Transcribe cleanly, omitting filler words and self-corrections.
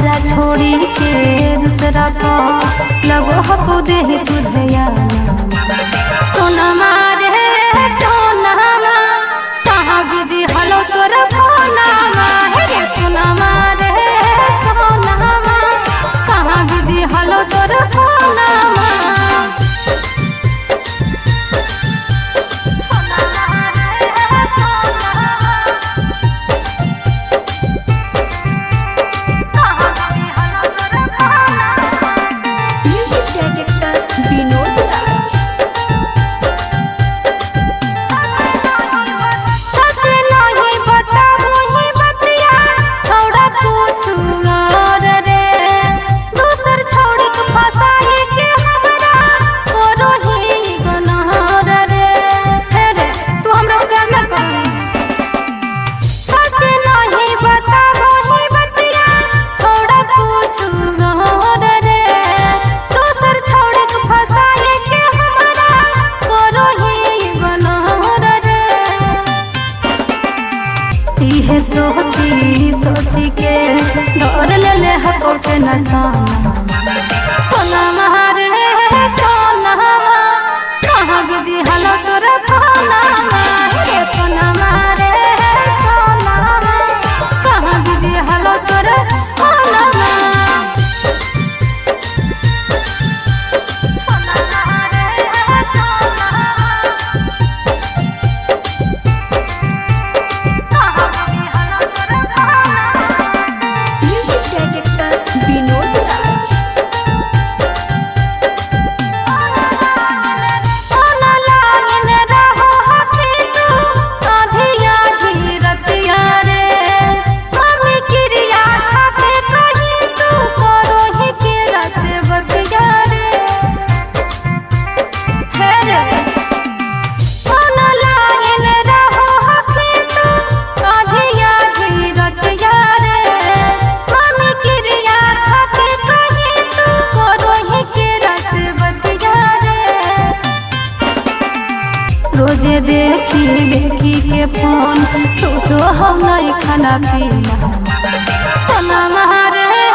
हमरा छोड़ी के दूसरा को लगो हको दे तुझया सोनमा रे सोनमा कहाँ बिजी हलो तोर फोनमा हे सोनमा रे सोनमा कहाँ बिजी हलो तोर फोनमा सोची सोची के डर ले हकोट न सोनमा रे सोनमा कहाँ बिजी हलो तोर फोनमा हे सोनमा रे सोनमा कहाँ बिजी हलो तोर फोनमा रोजे देखी देखी के फोन सोचो हम नहीं खाना पीना सोनमा रे